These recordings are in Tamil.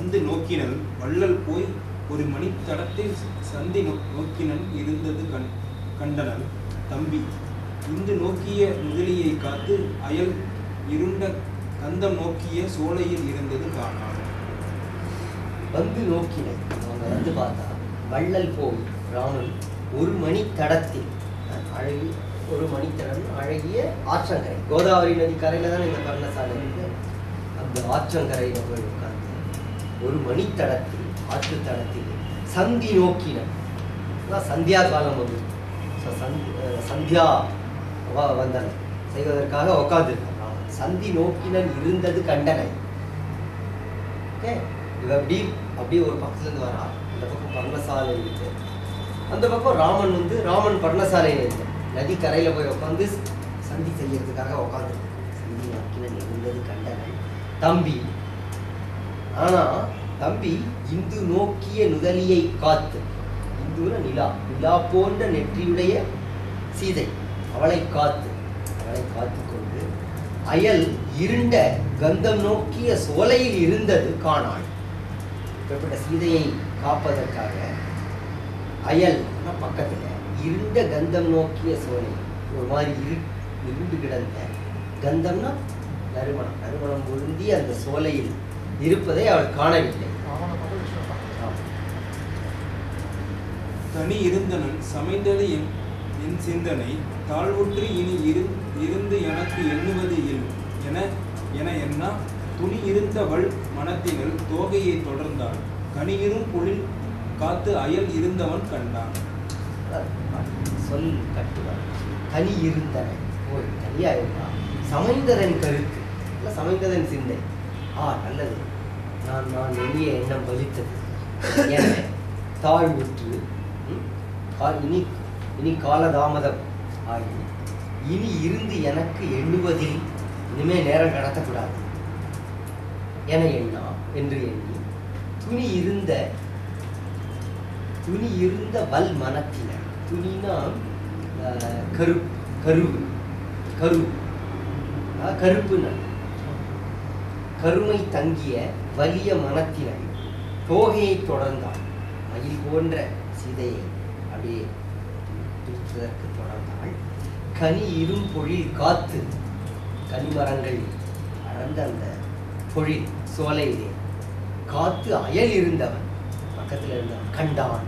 வந்து நோக்கினல் வள்ளல் போய் ஒரு மணித்தடத்தில் சந்தி நோக்கினன் இருந்தது கண்டனல் தம்பி இந்து நோக்கிய முதலியை காத்து அயல் இருண்ட கந்தம் நோக்கிய சோலையில் இருந்தது காணான். வந்து நோக்கினன் அவங்க வந்து பார்த்தா வள்ளல் போய் ராமன் ஒரு மணித்தடத்தில் அழகி ஒரு மணித்தடம் அழகிய ஆற்றங்கரை கோதாவரி நதி கரையில தான் இந்த பர்ணசாலை இருக்கு. அந்த ஆற்றங்கரையில போய் உட்கார்ந்து ஒரு மணித்தடத்தில் ஆற்று தடத்தில் சந்தி நோக்கினன் சந்தியா காலம் வந்து சந்தியா வந்தன செய்வதற்காக உட்கார்ந்துருக்கான். சந்தி நோக்கினன் இருந்தது கண்டனை. ஓகே இவ அப்படியே ஒரு பக்கத்துல இருந்து வரா. இந்த பக்கம் பர்ணசாலை இருக்கு, அந்த பக்கம் ராமன் வந்து ராமன் பர்ணசாலையில் இருக்கு. நதி கரையில போய் உட்காந்து சந்தி செய்யறதுக்காக உட்காந்து சந்தி நோக்கினன் இருந்தது கண்டனை தம்பி. ஆனா தம்பி இந்து நோக்கிய நுதலியை காத்து, இந்துல நிலா, நிலா போன்ற நெற்றியுடைய சீதை அவளை காத்து கொண்டு அயல் இருண்ட கந்தம் நோக்கிய சோலையில் இருந்தது காணாள். இப்படிப்பட்ட சீதையை காப்பதற்காக அயல் பக்கத்துல இருண்ட கந்தம் நோக்கிய சோலை, ஒரு மாதிரி இருண்டு கிடந்த கந்தம்னா நறுமணம் பொருந்தி அந்த சோலையில் இருப்பதை அவள் காணவில்லை. தனி இருந்தனன் சமைந்தது என் சிந்தனை தாழ்வுற்று இனி இருந்து எனக்கு எண்ணுவது என எண்ணா துணி இருந்தவள் மனத்தினல் தோகையை தொடர்ந்தாள் கனியிரும் பொழில் காத்து அயல் இருந்தவன் கண்டான். சொல் கட்டுவார் தனி இருந்தனை ஒரு தனியா இருந்தா சமைந்ததன் கருத்து இல்லை சமைந்ததன் சிந்தை. நல்லது, நான் எண்ணிய எண்ணம் பலித்தது என தாழ்வுற்று இனி காலதாமதம் ஆகி இனி இருந்து எனக்கு எண்ணுவதில் இனிமே நேரம் கடத்தக்கூடாது என எண்ணா என்று எண்ணி துணி இருந்த வல் மனத்தினர். துணினா கருப்பு கருமை தங்கிய வலிய மனத்தினர் தோகையை தொடர்ந்தாள். மயில் போன்ற சீதையை அப்படியே பிடிப்பதற்கு தொடர்ந்தாள். கனி இரும் பொழில் காத்து, கனிமரங்கள் அடர்ந்த அந்த பொழில் சோலையிலே காத்து அயல் இருந்தவன் பக்கத்தில் இருந்தவன் கண்டான்.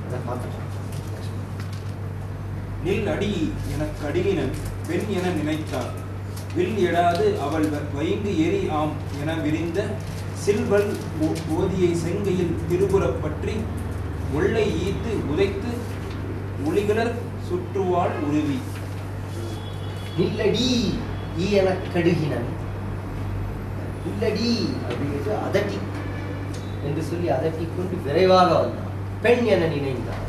அதை பார்த்துட்டான். நில் அடி எனக்கு அடியினன் பெண் என நினைத்தாள். வில் எடாது அவள் வைந்து எரி ஆம் என விரிந்த சில்வல் ஓதியை செங்கையில் திருபுறப் பற்றி ஒல்லை ஈத்து உதைத்து ஒளிகளர் சுற்றுவாள் உருவி. நில்லடி என கடுகினன். இல்லடி அப்படிங்கிறது அதட்டி என்று சொல்லி அதட்டி கொண்டு விரைவாக வந்தான். பெண் என நினைந்தான்.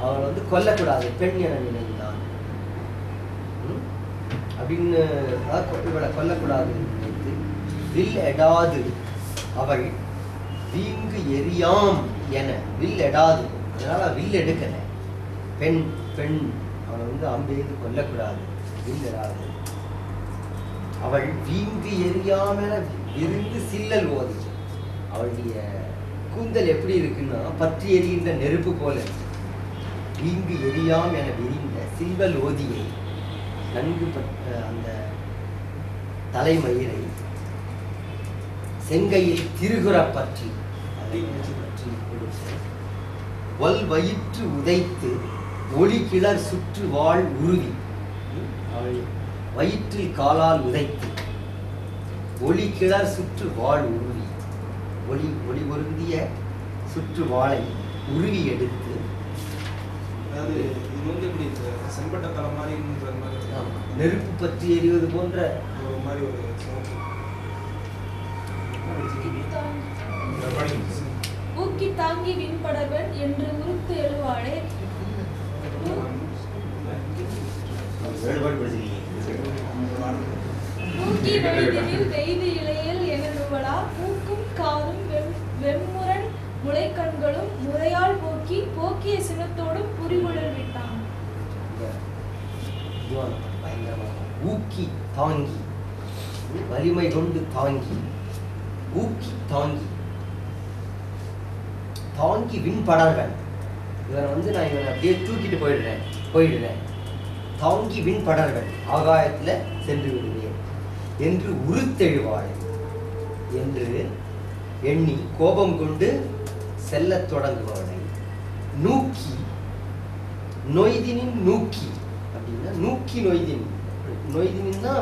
அவள் வந்து கொல்லக்கூடாது, பெண் என நினைந்தான் அப்படின்னு இவளை கொல்லக்கூடாது நினைத்து வில் எடாது அவள் வீங்கு எரியாம் என வில் எடாது, அதனால வில் எடுக்கல. பெண் அவளை வந்து அம்பெய்து கொல்லக்கூடாது, வில் எடாது. அவள் வீங்கு எரியாம விரிந்து சில்லல் ஓதி. அவளுடைய கூந்தல் எப்படி இருக்குன்னா பற்றி எரிகின்ற நெருப்பு போல. வீங்கு எரியாம் என விரிந்த சில்வல் ஓதியை நன்கு அந்த தலைமயிரை செங்கையில் திருகுற பற்றி கொடுத்து வல் வயிற்று உதைத்து ஒளி கிளர் சுற்று வாழ் உருவி. அவள் வயிற்றில் காலால் உதைத்து ஒளி கிளர் சுற்று வாழ் உருவி, ஒளி பொருந்திய சுற்று வாளை உருவி எடுத்து, அதாவது இது வந்து எப்படி செம்பட்ட தலை மாதிரி நெருப்பு பற்றி எரிவது போன்ற ஒரு மாதிரி ஒரு ஊக்கி தாங்கி விண்படவன் என்று உருத்து எழுவாளே. ஊக்கி வயதினில் வெய்து இளையல் என நுவலா பூக்கும் காதும் வெம்முரண் முளைக்கண்களும் முறையால் போக்கிய சினத்தோடும் புரிகுழல் விட்டான். ஊக்கி தாங்கி வலிமை கொண்டு தாங்கி ஊக்கி தாங்கி தாங்கி விண்படர்கள். இவனை வந்து நான் இவனை அப்படியே தூக்கிட்டு போயிடுறேன் தாங்கி விண்படர்கள் ஆகாயத்துல சென்று விடுவேன் என்று உருத்தெழுவாள் என்று எண்ணி கோபம் கொண்டு செல்லத் தொடங்குபவனை நூக்கி நொய்தினின் நூக்கி அப்படின்னா நூக்கி நொய்தினா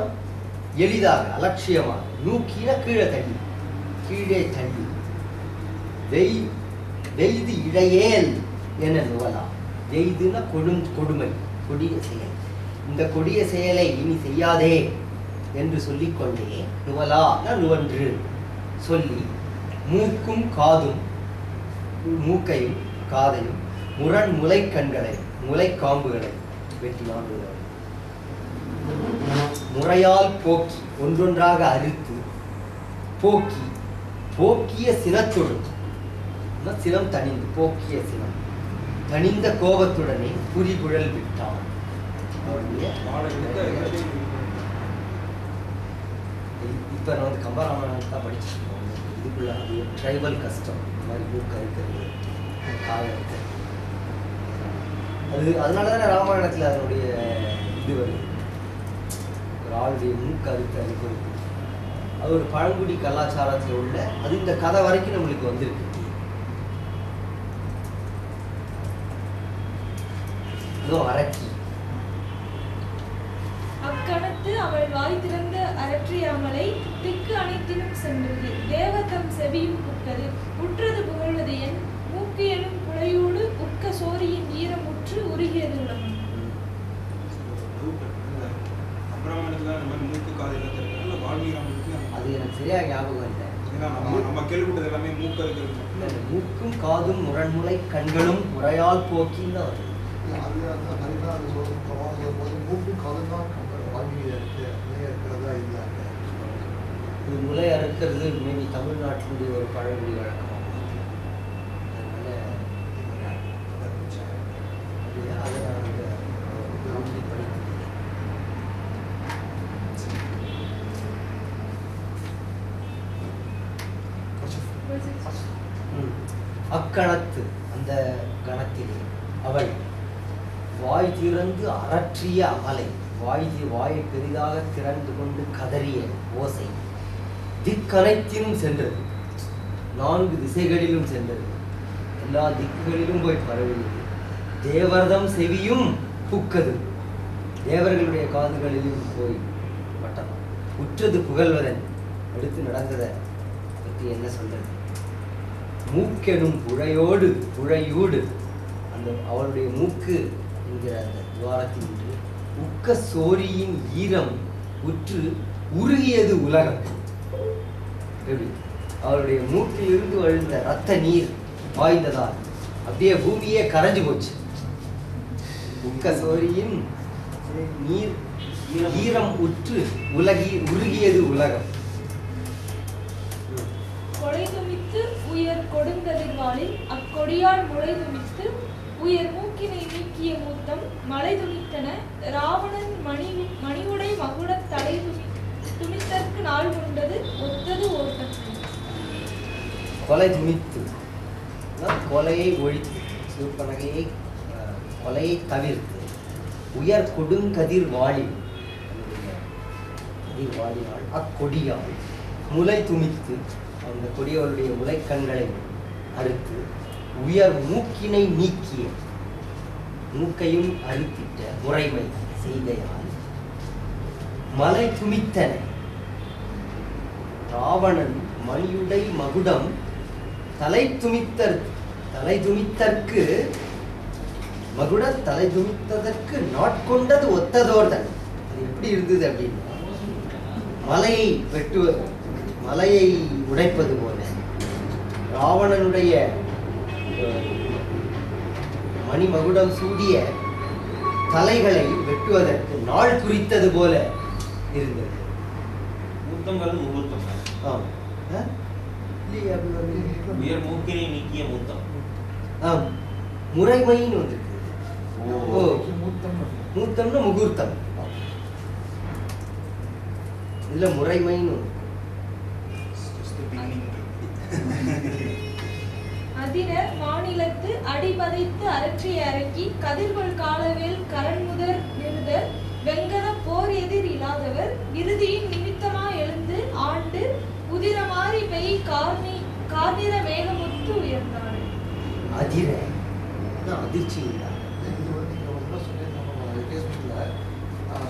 எளிதாக அலட்சியமாக, நூக்கினா கீழே தள்ளி வெய்து இழையேல் என நுவலா. வெய்துனா கொடுமை, கொடிய செயல். இந்த கொடிய செயலை இனி செய்யாதே என்று சொல்லிக்கொண்டே நுவலா நுவன்று சொல்லி மூக்கும் காதும் மூக்கையும் காதையும் முரண் முளை கண்களை முளை காம்புகளை வெட்டினான். முறையால் போக்கி ஒன்றொன்றாக அறுத்து போக்கிய சினத்துடன் சினம் தணிந்து போக்கிய சினம் தணிந்த கோபத்துடனே புரிகுழல் விட்டான். இப்ப நான் வந்து கம்பராமாயணம் தான் படிச்சிருக்கோம். இதுக்குள்ள அது ட்ரைபல் கஸ்டம், இந்த மாதிரி மூக்க இருக்கிறது, காலம் இருக்கிறது. அது அதனாலதான் ராமாயணத்துல அதனுடைய இது வருது, ஒரு ஆளுடைய மூக்கு அறுக்கிறது. அது ஒரு பழங்குடி கலாச்சாரத்துல உள்ள அது இந்த கதை வரைக்கும் நம்மளுக்கு வந்திருக்கு. அரக்கி அக்கணத்து அவள் வாய் திறந்த அரற்றியாமலை திக்கு அனைத்திலும் சென்றது. தேவதம் செவியும் புக்கது உற்றது புகழ்வது என் மூக்கு எனும் புழையோடு உக்க சோரியின் ஈரம் உற்று உருகியது உலகம். அது எனக்கு சரியா ஞாபகம் இல்லை. நம்ம கேள்விப்பட்டது எல்லாமே மூக்கு இருக்கிறது. மூக்கும் காதும் முரண்முளை கண்களும் முறையால் போக்கின்னு வருது. முளை அறுக்கிறது மேபி தமிழ்நாட்டினுடைய ஒரு பழமொழி வழக்கம். அதை அக்கணத்து அந்த கணத்திலே அவள் வாய் திறந்து அரற்றிய அமலை, வாயை பெரிதாக திறந்து கொண்டு கதறிய ஓசை திக்கனைத்திலும் சென்றது, 4 திசைகளிலும் சென்றது, எல்லா திக்குகளிலும் போய் பரவியது. தேவர்தம் செவியும் புக்கது, தேவர்களுடைய காதுகளிலும் போய் பட்டது. உற்றது புகழ்வதன் அடுத்து நடந்ததை பற்றி என்ன சொல்றது? மூக்கெனும் புழையூடு அந்த அவளுடைய மூக்கு என்கிற அந்த துவாரத்தின் உக்க சோரியின் ஈரம் உற்று உருகியது உலகம். அவளுடைய மூக்கிலிருந்து வழிந்த ரத்த நீர் பாய்ந்ததால் அப்படியே பூமியே கரைஞ்சு போச்சு. உக்க சோரியின் நீர் ஈரம் உற்று உருகியது உலகம். கொடை துமித்து உயர் கொடுங்கதிர்வாளில் அக்கொடியால் முளை துமித்து உயர் மூக்கினை நீக்கிய மூத்தம் மலை துமித்தன. ராவணன் மணிவுடை மகுடத் தலை துமித்தற்கு நாள் கொண்டது ஒத்தது ஓட்டத்து. கொலை துமித்து கொலையை ஒழித்து, சூர்பனகையை கொலையை தவிர்த்து, உயர் கொடுங்கதிர் வாளில் வாழினாள் அக்கொடியால் முளை துமித்து அந்த கொடியவருடைய முளைக்கண்களை அறுத்து உயர் மூக்கினை நீக்கிய, மூக்கையும் அறுத்திட்ட முறைமை செய்கையால் மலை துமித்தன. ராவணன் மணியுடை மகுடம் தலை துமித்தற்கு மகுட தலை துமித்ததற்கு நாட்கொண்டது ஒத்ததோர்தன். அது எப்படி இருந்தது அப்படின்னா, மலையை உடைப்பது போல ராவணனுடைய மணிமகுடம் சூடிய தலைகளை வெட்டுவதற்கு நாள் குறித்தது போல இருந்தது. முறைமைன்னு வந்திருக்கு. மூத்தம்னா முகூர்த்தம், இதுல முறைமைன்னு அதிர மாநிலத்து அடிபதைத்து அரற்றி அரக்கி கதிர்கொள் காலவேல் கரண்முதர் நிறுதர் வெங்கத போர் எதிர் இல்லாதவர் இறுதியின் நிமித்தமா எழுந்து ஆண்டு உதிரமாறி பெய் கார்நிற மேகமுத்து உயர்ந்தாள். அதிர அதிர்ச்சி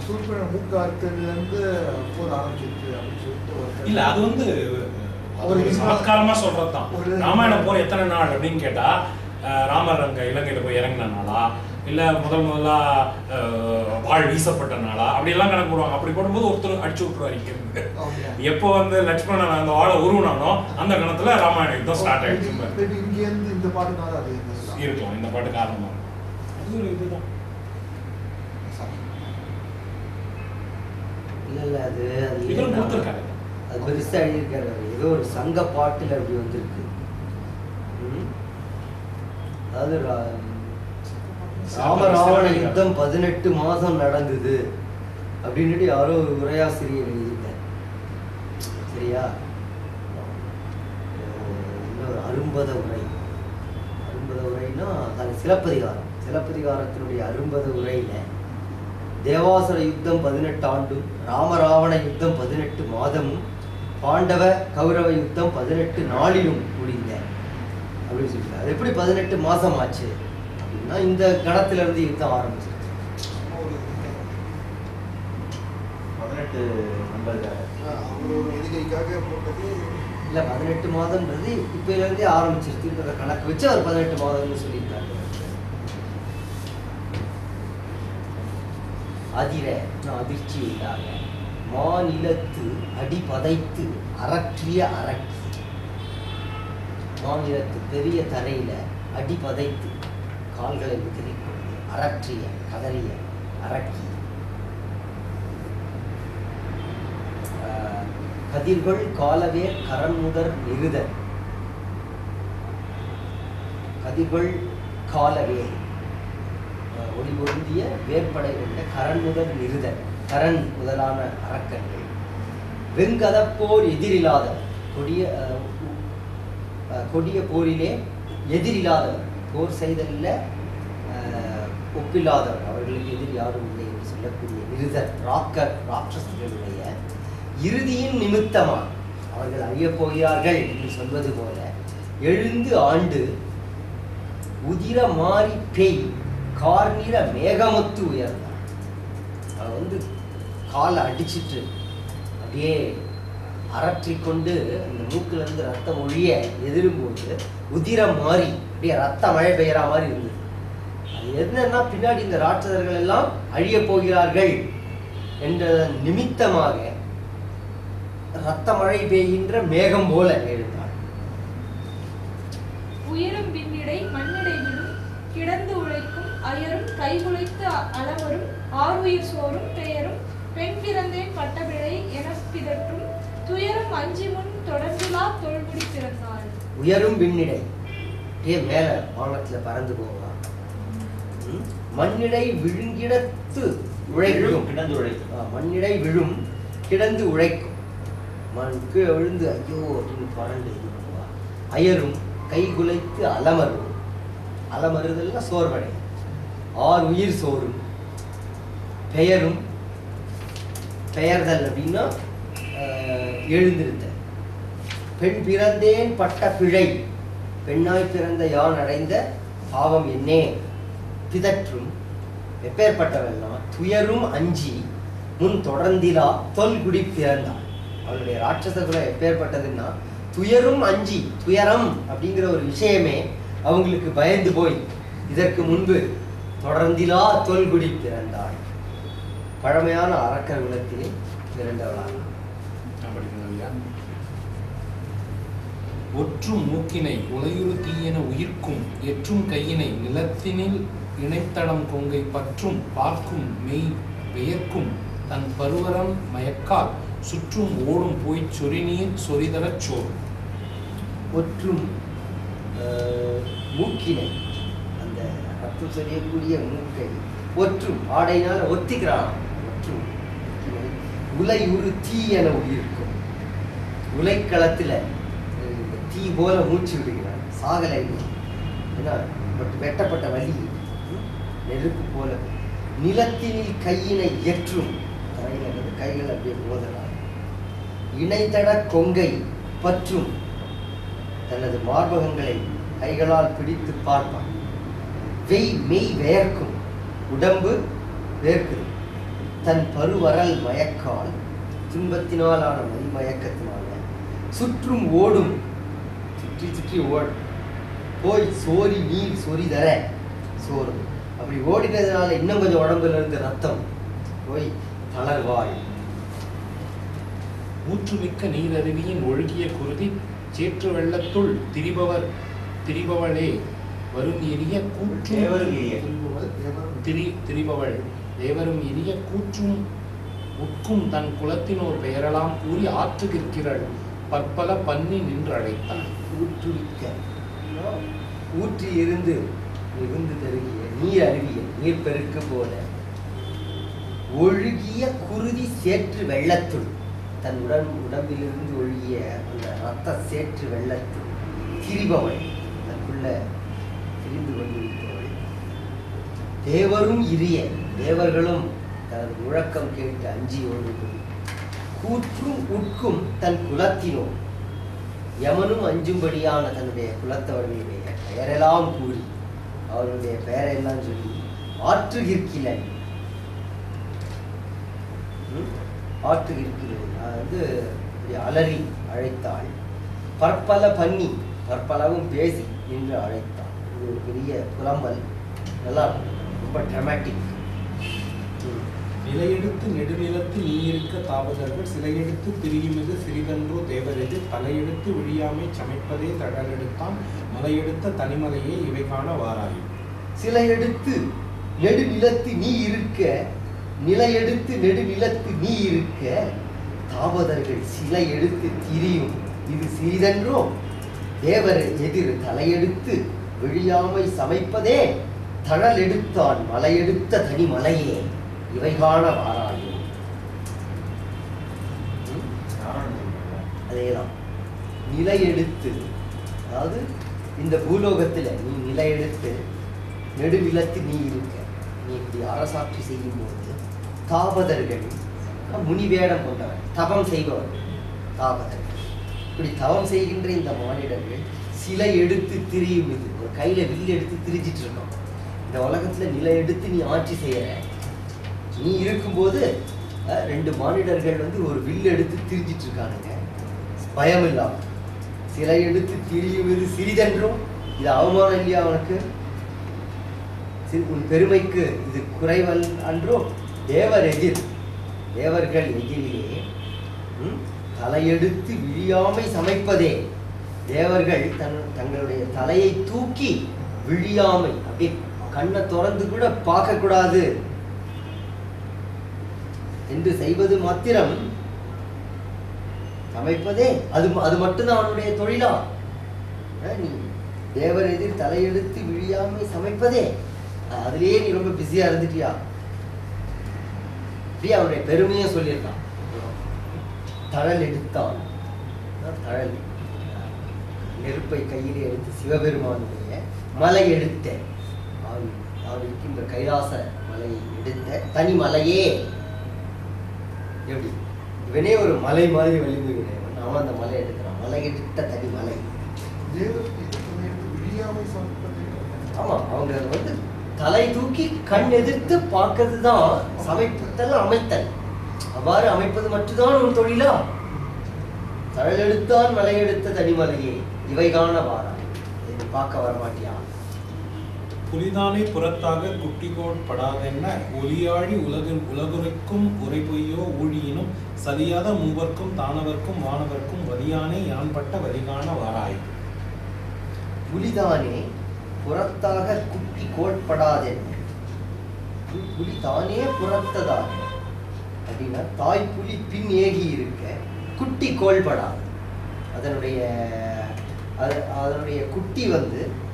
சூர்பன் மூக்காத்திலிருந்து போர் ஆரம்பிச்சிருக்கு அப்படின்னு சொல்லிட்டு இல்ல அது வந்து ஒரு சமத்காரமா சொல்றதுதான். ராமாயண போர் எத்தனை நாள் அப்படின்னு கேட்டா ராமர் அங்க இலங்கையில போய் இறங்கின நாளா இல்ல முதலா வாழ் வீசப்பட்ட நாளா அப்படி எல்லாம் கணக்கு போடுவாங்க. அப்படி போடும்போது ஒருத்தர் அடிச்சு விட்டுருவாரு இங்க இருந்து. எப்போ வந்து லட்சுமணன் அந்த வாழை உருவனானோ அந்த கணத்துல ராமாயண யுத்தம் ஸ்டார்ட் ஆயிடுச்சு. இங்க இருந்து இந்த பாட்டுனால அது இருக்கலாம், இந்த பாட்டு காரணமா அது ஒரு இதுதான். இல்ல அது இதெல்லாம் கொடுத்துருக்காரு, அது பெருசா எழுதியிருக்காரு. ஏதோ ஒரு சங்க பாட்டுல அப்படி வந்திருக்கு. அதாவது ராமராவண யுத்தம் 18 மாதம் நடந்தது அப்படின்னு யாரோ ஒரு உரையாசிரியர் எழுதியிருக்கார். சரியா? இன்னொரு அரும்பத உரை. அரும்பத உரைன்னா அது சிலப்பதிகாரம். சிலப்பதிகாரத்தினுடைய அரும்பத உரையில தேவாசுர யுத்தம் 18 ஆண்டும், ராமராவண யுத்தம் 18 மாதமும், பாண்டவ கௌரவ யுத்தம் 18 நாளிலும் முடிந்த அப்படின்னு சொல்லிட்டு அது எப்படி 18 மாசம் ஆச்சு அப்படின்னா இந்த கணத்துல இருந்து யுத்தம் ஆரம்பிச்சிருச்சு. 18 இல்ல 18 மாதம்ன்றது இப்ப இருந்தே ஆரம்பிச்சிருச்சுன்ற கணக்கு வச்சு அவர் 18 மாதம்னு சொல்லியிருக்காங்க. அதிர அதிர்ச்சி இல்லாத மாநிலத்து அடிபதைத்து அரற்றிய அரக்கி. மாநிலத்து பெரிய தரையில அடிபதைத்து கால்களை உதிரிக்கொண்டு அரற்றிய கதறிய அரக்கி. கதிர்கள் காலவே கரண்முதர் நிறுதர். கதிர்கள் காலவே ஒளி பொருந்திய வேற்படை கொண்ட கரண்முதல் நிறுதல். கரண் முதலான அரக்கர்கள். வெங்கதப்போர் எதிரில்லாதவர். கொடிய போரிலே எதிரில்லாதவர், போர் செய்தல்ல ஒப்பில்லாதவர், அவர்களுக்கு எதிர் யாரும் இல்லை என்று சொல்லக்கூடிய நிறுதல் ராட்சசர்களுடைய இறுதியின் நிமித்தமாக அவர்கள் அழியப் போகிறார்கள் என்று சொல்வது போல எழுந்து ஆண்டு உதிர மாறி பெய் கார்நிற மேகமுத்து உயர்ந்தார். அவன் வந்து காலை அடிச்சிட்டு அப்படியே அரற்றிக்கொண்டு அந்த மூக்குல இருந்து ரத்தம் ஒழிய எதிரும்போது உதிரம் மாறி அப்படியே ரத்த மழை பெய்யற மாதிரி இருந்தது. அது என்னன்னா பின்னாடி இந்த ராட்சதர்கள் எல்லாம் அழிய போகிறார்கள் என்ற நிமித்தமாக ரத்த மழை பெய்கின்ற மேகம் போல எழுந்தாள். உயரும் பின்னிடை மண்ணிடை விடும் கிடந்து உழைக்கும் அயரும் கைகுலைத்து அளவரும் ஆறுயிர் சோறும் பெயரும் பெண் பிறந்தேன் பட்டபிழை என பிதற்றும் துயரும் அஞ்சி முன் தொடர்ந்துலா தொல்குடி பிறந்தாள். உயரும் பின்னிடை மேல வானத்துல பறந்து போகலாம். மண்ணிடை விழுங்கிடத்து உழைக்கும். கிடந்து உழைக்கும். மண்ணிடை விழும் கிடந்து உழைக்கும். மண்ணுக்கு விழுந்து ஐயோ அப்படின்னு பறந்து இது பண்ணுவா. அயரும் கைகுலைத்து அலமரும். அலமறுதல்னா சோர்வடை. ஆறு உயிர் சோறும் பெயரும். பெயர்தல் அப்படின்னா எழுந்திருந்த. பெண் பிறந்தேன் பட்ட பிழை. பெண்ணாய் பிறந்த யான் அடைந்த பாவம் என்னே. பிதற்றும் எப்பேற்பட்டவெல்லாம் துயரும் அஞ்சி முன் தொடர்ந்திலா தொல்குடி பிறந்தாள். அவளுடைய ராட்சச குலம் எப்பேற்பட்டதுன்னா துயரும் அஞ்சி, துயரம் அப்படிங்கிற ஒரு விஷயமே அவங்களுக்கு பயந்து போய் இதற்கு முன்பு தொடர்ந்திலா தொல்குடி பிறந்தாள். பழமையான அரக்கர் குலத்திலே பிறந்தவளாக. ஒற்றும் மூக்கினை உலையுறு தீயென உயிர்க்கும் எற்றும் கையினை நிலத்தினில் இணைத்தடம் கொங்கை பற்றும் பார்க்கும் மெய் பெயர்க்கும் தன் பருவரம் மயக்கால் சுற்றும் ஓடும் போய் சொரிநீர் சொரிதரச் சோறு. ஒற்றும் மூக்கினை, அந்த ரத்தம் சொரியக்கூடிய மூக்கை ஒற்றும் ஆடையினால ஒத்திக்கிறான். ஒற்றும் உலை உரு தீ என உயிர்க்கும். உலைக்களத்துல தீ போல மூச்சு விடுகிறான். சாகலை, ஏன்னா வெட்டப்பட்ட வலி நெருப்பு போல. நிலத்தினில் கையினை எற்றும், கைகள் அப்படியே மோதலாம். இணைத்தட கொங்கை பற்றும், தனது மார்பகங்களை கைகளால் பிடித்து பார்ப்பான். மெய் வேர்க்கும், உடம்பு வேர்க்குது. தன் பருவரல் மயக்கால், துன்பத்தினால் ஆன மயக்கத்தினால சுற்றும் ஓடும், சுற்றி சுற்றி ஓடும். போய் சோரி நீர் சொறி தர சோறும். அப்படி ஓடினதுனால இன்னும் கொஞ்சம் உடம்புல இருந்து ரத்தம் போய் தளர்வாய். ஊற்றுமிக்க நீரருவியின் ஒழுகிய குருதி சேற்று வெள்ளத்துள் திரிபவளே வரும் எரிய கூற்றும் திரிபவள் தேவரும் எரிய கூற்றும் உட்கும் தன் குலத்தினோர் பெயரெல்லாம் கூறி ஆற்றுகிற்கிறாள். பற்பல பன்னி நின்று அழைத்தான். ஊற்றுவிக்க, ஊற்றி இருந்து தருகிய நீர் அருவிய நீர் பெருக்கு போல ஒழுகிய குருதி சேற்று வெள்ளத்துள், தன் உடம்பிலிருந்து ஒழுகிய அந்த ரத்த சேற்று வெள்ளத்துள் திரிபவள், தனக்குள்ள திரிந்து கொண்டிருப்பவள். தேவரும் இரிய, தேவர்களும் தனது முழக்கம் கேட்டு அஞ்சி ஓடுவது. கூற்றும் உட்கும் தன் குலத்தினோ, யமனும் அஞ்சும்படியான தன்னுடைய குலத்தவர்களுடைய பெயரெல்லாம் கூறி அவருடைய பெயரெல்லாம் சொல்லி ஆற்றுகிற்கிலன், அது அலறி அழைத்தாள். பற்பல பன்னி, பற்பலவும் பேசி என்று அழைத்தாள். இது ஒரு பெரிய புலம்பல், நல்லா ரொம்ப டிராமாட்டிக். நிலையெடுத்து நெடுநிலத்து நீ இருக்க தாபதர்கள் சிலையெடுத்து திரியுமிது சிறிதன்றோ தேவரது தலையெடுத்து விழியாமை சமைப்பதே தடலெடுத்தான் மலையெடுத்த தனிமலையே இவை காண வாராயும். சிலையெடுத்து நெடுநிலத்து நீ இருக்க, நிலையெடுத்து நெடுநிலத்து நீ இருக்க தாபதர்கள் சிலை எடுத்து திரியும் இது சிறிதன்றோ தேவர் எதிர் தலையெடுத்து விழியாமை சமைப்பதே தழல் எடுத்தான் மலையெடுத்த தனிமலையே இவை காண வாராயும். அதேதான் நிலையெடுத்து, அதாவது இந்த பூலோகத்துல நீ நிலையெடுத்து நெடுநிலத்து நீ இருக்க, நீ இப்படி அரசாட்சி செய்யும் போது தாபதர்கள், முனிவேடம் கொண்டவர், தவம் செய்பவர்கள் தாபதர்கள், இப்படி தவம் செய்கின்ற இந்த மானிடர்கள் சிலை எடுத்து திரியும். இது ஒரு கையில வில்லு எடுத்து திரிச்சிட்டு இருக்கோம். இந்த உலகத்துல நிலை எடுத்து நீ ஆட்சி செய்யற, நீ இருக்கும்போது ரெண்டு மானிடர்கள் ஒரு வில்லு எடுத்து திரிஞ்சிட்டு இருக்கானுங்க பயம் இல்லாம. சிலை எடுத்து திரியுவது சிறிதென்றும், இது அவமானம் இல்லையா அவனுக்கு? உன் பெருமைக்கு இது குறைவல் அன்றோ? தேவர் எதிர், தேவர்கள் எதிரிலே தலையெடுத்து விழியாமை சமைப்பதே, தேவர்கள் தங்களுடைய தலையை தூக்கி விழியாமை, அப்படியே கண்ணை திறந்து கூட பார்க்க கூடாது என்று செய்வது மாத்திரம் சமைப்பதே, அது மட்டும்தான் அவனுடைய தொழிலா? நீ தேவர் எதிர் தலையெடுத்து விழியாமை சமைப்பதே, அதுலயே நீ ரொம்ப பிஸியா இருந்துட்டியா? இப்படி அவனுடைய பெருமையை சொல்லியிருக்கான். தழல் எடுத்தான், தழல் நெருப்பை கையிலே எடுத்து சிவபெருமானுடைய மலை எடுத்த, அவன் இருக்கின்ற கைலாச மலையை எடுத்த தனிமலையே. எப்படி இவனே ஒரு மலை மாதிரி வலிமை உடையவன், அவன் அந்த மலை எடுக்கிறான். மலை எடுத்த தனிமலை. ஆமா, அவங்க தலை தூக்கி கண் எதிர்த்து பார்க்கறது தான் சமைத்தல், அமைத்தல். அவ்வாறு அமைப்பது மட்டும்தான் உன் தொழிலா? தழல் எடுத்தான் மலை எடுத்த தனிமலையே இவை காண வாரா, பார்க்க வரமாட்டியா? புலிதானே புறத்தாக குட்டிகோட் படாதென்ன ஒலியாழி உலகுரைக்கும் உரை பொய்யோ ஊழியினும் சலியாத மூவர்க்கும் தானவர்க்கும் வானவர்க்கும் வலியானே யான்பட்ட வலிகாண வாராய். புலிதானே புறத்தாக குட்டி கோட்படாதென்ன, புலி தானே புறத்ததாக அப்படின்னா தாய் புலி பின் ஏகி இருக்க குட்டி கோள்படாது. அதனுடைய குட்டி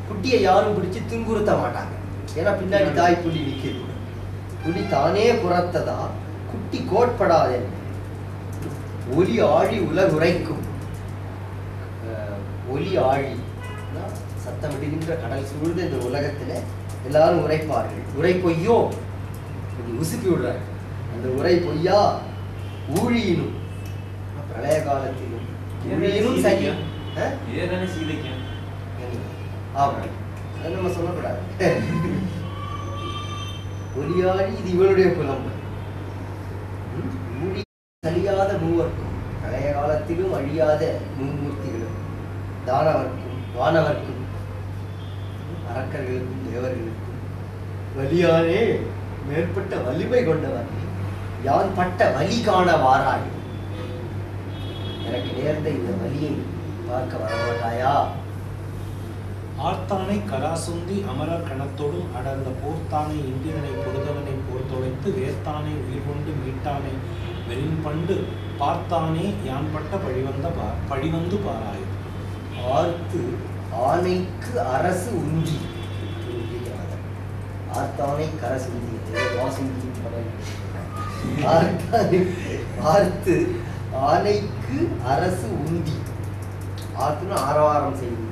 குட்டியை யாரும் பிடிச்சி துன்புறுத்த மாட்டாங்க, ஏன்னா பின்னாடி தாய் புலி நிற்கிது. புலி தானே புறத்ததா குட்டி கோட்படாதென்ன ஒலி ஆழி உலகுரைக்கும், ஒலி ஆழி, சத்தமிடுகின்ற கடல் சூழ்ந்த இந்த உலகத்துல எல்லாரும் உரைப்பார்கள். உரை பொய்யோ கொஞ்சம் உசுப்பி விடுறாங்க. அந்த உரை பொய்யா ஊழியினும் பிரளய காலத்திலும் ஊழியினும் சரி. ஆமா, அது நம்ம சொல்லக்கூடாது. ஒலியாழி இது இவளுடைய புலம்பு. ஊழி அழியாத மூவர்க்கும் பழைய காலத்திலும் அழியாத மும்மூர்த்திகளும் தானவர்க்கும் வானவர்க்கும் அரக்கர்களுக்கும் தேவர்களுக்கும் வலியானே மேற்பட்ட வலிமை கொண்டவர் யான் பட்ட வலி காண வாராய். எனக்கு நேர்ந்த இந்த வலியை பார்க்க வரமாட்டாயா? ஆர்த்தானை கராசுந்தி அமரர் கணத்தோடும் அடர்ந்த போர்த்தானை இந்திரனை பொருதவனை போர் தொலைத்து வேர்த்தானை உயிர் கொண்டு மீட்டானை வெறின்பண்டு பார்த்தானே யான்பட்ட பழிவந்து பாராய். ஆர்த்து ஆனைக்கு அரசு உந்தி. ஆர்த்தானை கரசுந்தி ஆர்த்து ஆனைக்கு அரசு உந்தி. ஆர்த்துன்னு ஆரவாரம் செய்து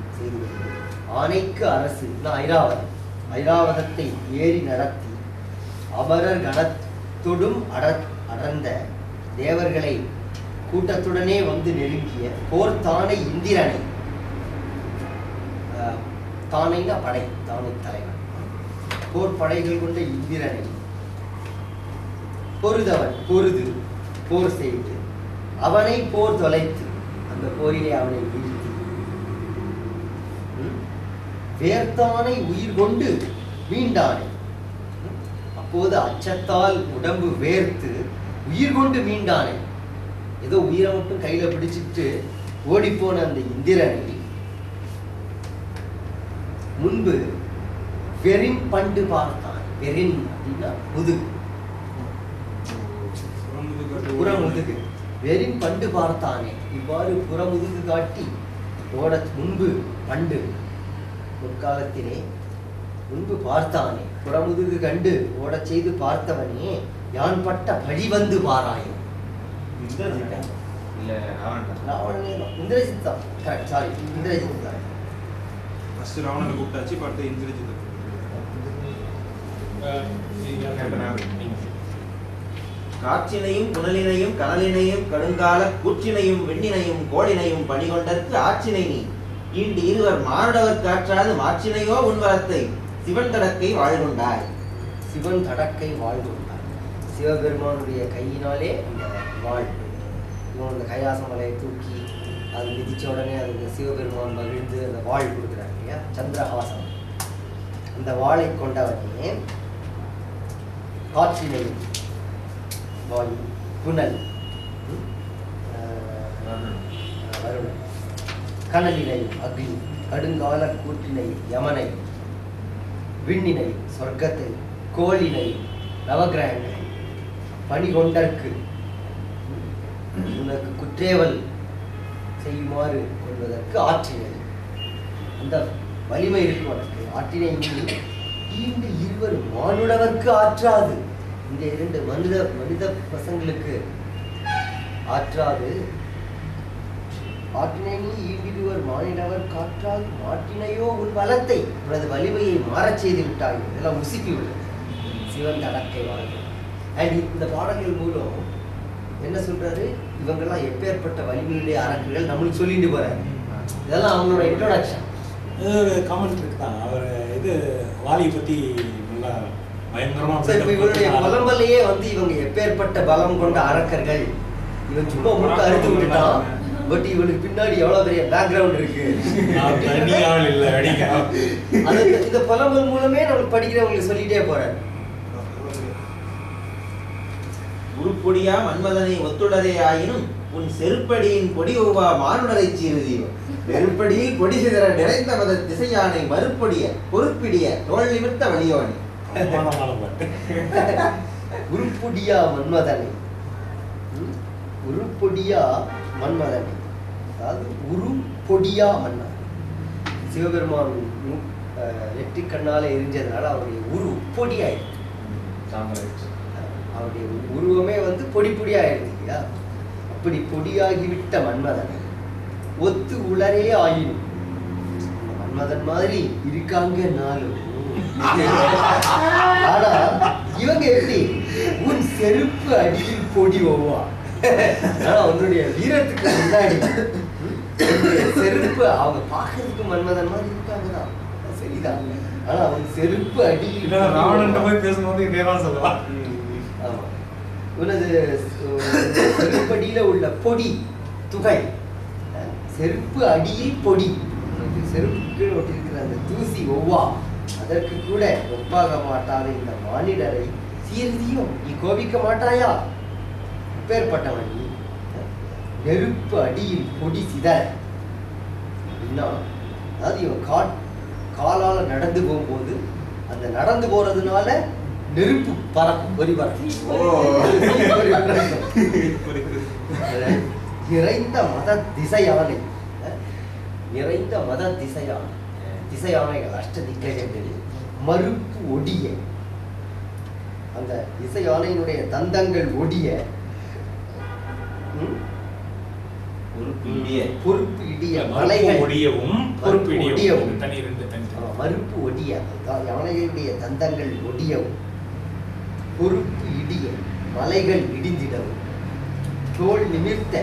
ஆனைக்கு அரசு ஐராவதம். ஐராவதத்தை ஏறி நடத்தி அமரர் கணத்தொடும் அடர்ந்த தேவர்களை கூட்டத்துடனே வந்து நெருங்கிய போர்த்தானை இந்திரனை, தானைனா படை, தானை தலைவன், போர் படைகள் கொண்ட இந்திரனை பொருதவன் பொருது போர் செய்து அவனை போர் தொலைத்து அந்த போரிலே அவனை வீழ்த்தி வேர்த்தானை உயிர் கொண்டு மீண்டானை. அப்போது அச்சத்தால் உடம்பு வேர்த்து உயிர் கொண்டு மீண்டானை. ஏதோ உயிரை மட்டும் கையில பிடிச்சிட்டு ஓடிப்போன அந்த இந்திரனை முன்பு வெறின் பண்டு பார்த்தான். வெறின் அப்படின்னா முதுகு, புறமுதுகு. வெறின் பண்டு பார்த்தானே, இவ்வாறு புறமுதுகு காட்டி ஓட முன்பு பண்டு முற்காலத்திலே முன்பு பார்த்தானே, புறமுதுகு கண்டு ஓடச் செய்து பார்த்தவனே யான் பட்ட பழி வந்து பாராயும். இந்திரஜித் தான். சாரி, இந்திரஜித் தான். ராவணனை கூப்பிட்டாச்சு, பார்த்து இந்திரஜித். காற்றினையும் புனலினையும் கனலினையும் கடுங்கால கூற்றினையும் வெண்ணினையும் கோளினையும் பணிகொண்டற்கு ஆற்றினை நீ ஈண்டு இருவர் மானுடவர் காற்றாது மாற்றினையோ உன்வரத்தை சிவன் தடக்கை வாழ்கொண்டாய். சிவன் தடக்கை வாழ்கொண்டாய். சிவபெருமானுடைய கையினாலே அந்த வாழ், இவன் அந்த கைலாச மலையை தூக்கி அது மிதிச்ச உடனே அதுக்கு சிவபெருமான் மகிழ்ந்து அந்த வாழ் கொடுக்குறாங்க இல்லையா, சந்திரஹாசம். அந்த வாளை கொண்டவனே காற்றினையும் வாயு, புனல், வருணன், கனலினையும் அக்னி, கடுங்கால கூற்றினையும் யமனை, விண்ணினை சொர்க்கத்தை, கோளினை, நவகிரகங்களை பணிகொண்டற்கு உனக்கு குற்றேவல் செய்யுமாறு கொள்வதற்கு ஆற்றினை. அந்த வலிமை இருக்கு உனக்கு. ஆற்றினை ஈண்டு இருவர் மானுடவர்க்கு ஆற்றாது. இந்த இரண்டு மனித பசங்களுக்கு ஆற்றாது. ஆற்றினை ஈண்டிடுவர் மானிடவர் காற்றாது மாற்றினையோ உன் பலத்தை, உனது வலிமையை மாறச் செய்து விட்டாய். இதெல்லாம் உசுப்பி விடுறது சிவன் தடக்கை வாழ்க்கை. அண்ட் இந்த பாடல்கள் மூலம் என்ன சொல்றாரு, இவங்கெல்லாம் எப்பேற்பட்ட வலிமையுடைய அரங்குகள் நம்மளுக்கு சொல்லிட்டு போறாரு. இதெல்லாம் அவங்களோட இன்ட்ரோடக்ஷன். ஒரு கமெண்ட் இருக்கு தான், அவர் இது வாலியை பத்தி நல்லா பயங்கரமா. இவருடைய புலம்பலையே வந்து இவங்க எப்பேற்பட்ட பலம் கொண்ட அரக்கர்கள், இவன் சும்மா முழுக்க அறுத்து விட்டுட்டான், பட் இவனுக்கு பின்னாடி எவ்வளவு பெரிய பேக்ரவுண்ட் இருக்கு. இந்த புலம்பல் மூலமே நமக்கு படிக்கிறவங்களுக்கு சொல்லிட்டே போறாரு. உருப்பொடியா மன்மதனை ஒத்துடரே ஆயினும் உன் செருப்படியின் பொடி ஒவ்வா மானுடரை சீருதியோ நெருப்படியில் பொடி சிதற நிறைந்த மத திசையானை மறுப்பொடிய பொறுப்பிடிய தோல் நிமித்த வழியோனி. உருப்பொடியா மன்மதனை, உருப்பொடியா மன்மதனை, அதாவது உரு பொடியா மன்மதன். சிவபெருமான் நெற்றி கண்ணால எரிஞ்சதுனால அவருடைய உரு பொடியாயிருக்கு. அவருடைய உருவமே வந்து பொடி பொடியாயிருக்கு இல்லையா. அப்படி பொடியாகிவிட்ட மன்மதனை ஒத்து உளரே ஆயினும், மன்மதன் மாதிரி இருக்காங்கன்னாலும் ஆனா இவங்க எப்படி உன் செருப்பு அடியில் பொடி ஓவா. ஆனா அவனுடைய வீரத்துக்கு முன்னாடி செருப்பு அவங்க பாக்குறதுக்கு மன்மதன் மாதிரி இருக்காங்கதான், சரிதான். ஆனா அவன் செருப்பு அடியில் ராவணன் போய் பேசும்போது இதேதான் சொல்லலாம். ஆமா, உனது செருப்படியில உள்ள பொடி துகள், செருப்பு அடியில் பொடி, செருப்பு ஒட்டிருக்கிற அந்த தூசி ஒவ்வா, அதற்கு கூட ஒப்பாக மாட்டாத இந்த மானிடரை சீர்தியும் நீ கோபிக்க மாட்டாயா? பேர்பட்டவன் நீ. நெருப்பு அடியில் பொடி சிதற அப்படின்னா, அதாவது இவன் காலால நடந்து போகும்போது அந்த நடந்து போறதுனால நெருப்பு பறக்கும், பொறி பறக்கும். நிறைந்த மத திசையானை, நிறைந்த மத திசையானைகள் அஷ்டதிக்கஜங்கள் மறுப்பு ஒடிய, அந்த திசையானையினுடைய தந்தங்கள் ஒடிய, பொறுப்பு இடிய மலைகள் ஒடியவும் பொறுப்பு இடியவும் மறுப்பு ஒடிய யானைகளுடைய தந்தங்கள் ஒடியவும் பொறுப்பு இடிய மலைகள் இடிந்திடவும் தோல் நிமிர்த்த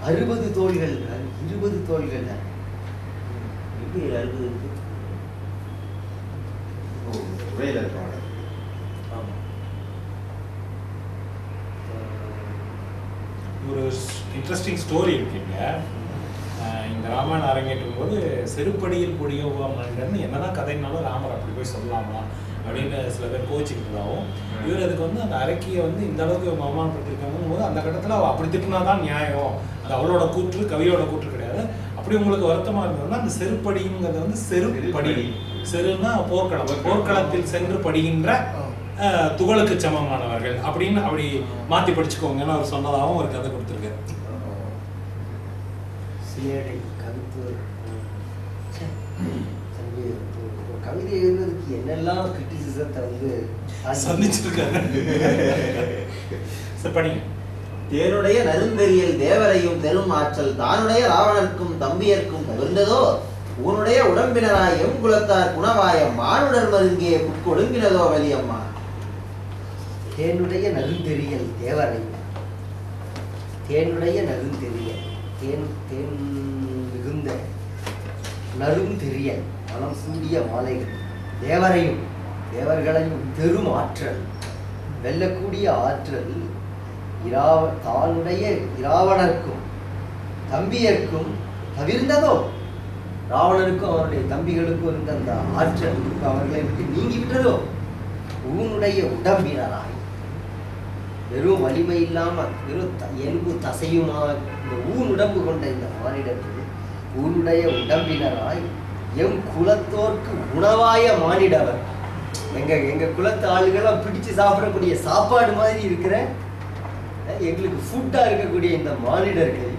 60 தோள்கள் 20 தோள்கள் தான். ஒரு இன்ட்ரெஸ்டிங் ஸ்டோரி இருக்குங்க. இந்த ராமாயணம் அரங்கேற்றும் போது செருப்படியில் பொடியவா மாண்டன்னு என்னதான் கதைனாலும் ராமர் அப்படி போய் சொல்லலாமா அப்படின்னு சில பேர் கோச்சிக்கிட்டதாகவும், இவர் அதுக்கு வந்து அந்த அரக்கியை வந்து இந்த அளவுக்கு இவங்க அவமானப்படுத்திருக்காங்கும் போது அந்த கட்டத்தில் அவள் அப்படி திட்டினாதான் நியாயம், அது அவளோட கூற்று கவியோட கூற்று கிடையாது. அப்படி உங்களுக்கு வருத்தமா இருந்ததுன்னா அந்த செருப்படிங்கிறது வந்து செருப்படி, செருன்னா போர்க்களம், போர்க்களத்தில் சென்று படுகின்ற துகளுக்கு சமமானவர்கள் அப்படின்னு அப்படி மாத்தி படிச்சுக்கோங்கன்னு அவர் சொன்னதாகவும் ஒரு கதை கொடுத்துருக்காரு. கவிதை எழுதுறதுக்கு என்னெல்லாம் கிரிட்டிசிசத்தை வந்து சந்திச்சிருக்காரு. படிங்க. தேனுடைய நருந்தெறியல் தேவரையும் தெரும் ஆற்றல் தானுடைய ராவணர்க்கும் தம்பியர்க்கும் தவிர்ந்ததோ உன்னுடைய உடம்பினராய் எம் குலத்தார் குணவாய மானுடர் மருங்கே புட்கொடுங்கினதோ வலியம்மா. தேனுடைய நருந்தெறியல் தேவரை, தேனுடைய நருந்தெறியல் தேன் மிகுந்த நருந்தெறியல் மனம் சூடிய மாலைகள் தேவரையும் தேவர்களையும் பெரும் ஆற்றல் வெல்லக்கூடிய ஆற்றல் தானுடைய இராவணர்க்கும் தம்பியர்க்கும் தவிர்ந்ததோ, ராவணனுக்கும் அவருடைய தம்பிகளுக்கும் இருந்த அந்த ஆற்றல் அவர்களை விட்டு நீங்கிவிட்டதோ, ஊனுடைய உடம்பினராய் வெறும் வலிமை இல்லாம வெறும் எலும்பு தசையுமா இந்த ஊன் உடம்பு கொண்ட இந்த மானிடர்கள் ஊனுடைய உடம்பினராய் எம் குலத்தோர்க்கு உணவாய மானிடவர், எங்க குலத்து ஆளுகளாம் பிடிச்சு சாப்பிடக்கூடிய சாப்பாடு மாதிரி இருக்கிற எங்களுக்கு ஃபுட்டா இருக்கக்கூடிய இந்த மானிடர்கள்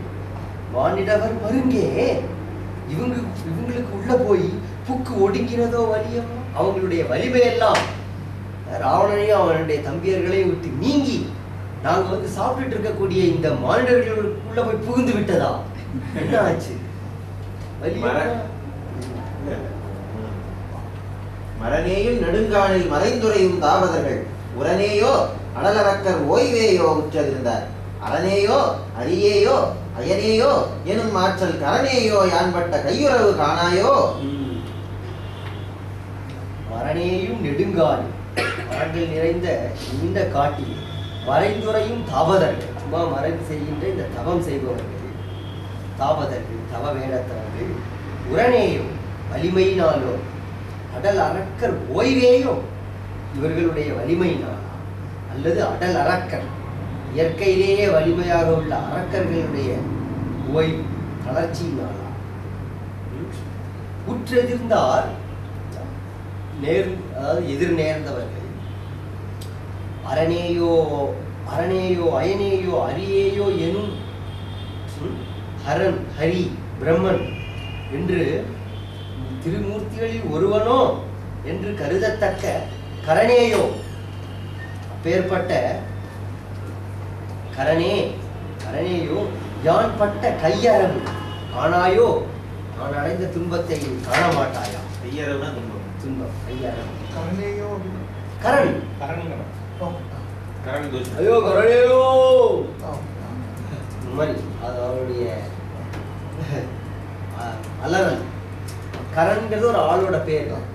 மானிடவர் மருங்கே இவங்களுக்கு உள்ள போய் புக்கு ஒடுங்கிறதோ வலியம், அவங்களுடைய வலிமையெல்லாம் ராவணனையும் அவனுடைய தம்பியர்களையும் விட்டு நீங்கி நாங்க வந்து சாப்பிட்டுட்டு இருக்கக்கூடிய இந்த மானிடர்களுக்குள்ள போய் புகுந்து விட்டதா? என்ன ஆச்சு? மரனேயும் நெடுங்கானில் மறைந்துரையும் தாவதர்கள் உரனேயோ அடலரக்கர் ஓய்வேயோ உற்றதிருந்தார் அரணேயோ அரியேயோ அயனேயோ எனும் ஆற்றல் கரணேயோ யான்பட்ட கையுறவு காணாயோ. மரனேயும் நெடுங்கால் மரங்கள் நிறைந்த நீண்ட காட்டில் மறைந்துரையும் தாபதர்கள், சும்மா மறைந்து செய்கின்ற இந்த தவம் செய்பவர்கள் தாபதர்கள் தவ வேடத்தவர்கள் உரனேயோ வலிமையினாலோ அடல் அரக்கர் ஓய்வேயோ இவர்களுடைய வலிமையினாலா அல்லது அடல் அரக்கர் இயற்கையிலேயே வலிமையாக உள்ள அரக்கர்களுடைய ஓய்வு தளர்ச்சியினாலா உற்றெதிர்ந்தார் அதாவது எதிர் நேர்ந்தவர்கள் அரணேயோ அயனேயோ அரியேயோ எனும் ஹரன் ஹரி பிரம்மன் என்று திருமூர்த்திகளில் ஒருவனோ என்று கருதத்தக்க கரணேயோ பேர்பட்ட கரணேயோ யான் பட்ட கையரவு காணாயோ நான் அடைந்த துன்பத்தை காண மாட்டாயா? ஐயரவுனா துன்பம். துன்பம் ஐயரம். கரணையோ கரண் கரண் தோஷம். ஐயோ கரணையோ ஆ. இந்த மாதிரி அது அவருடைய அலறல். கரண்ங்கிறது ஒரு ஆளோட பேர் தான்.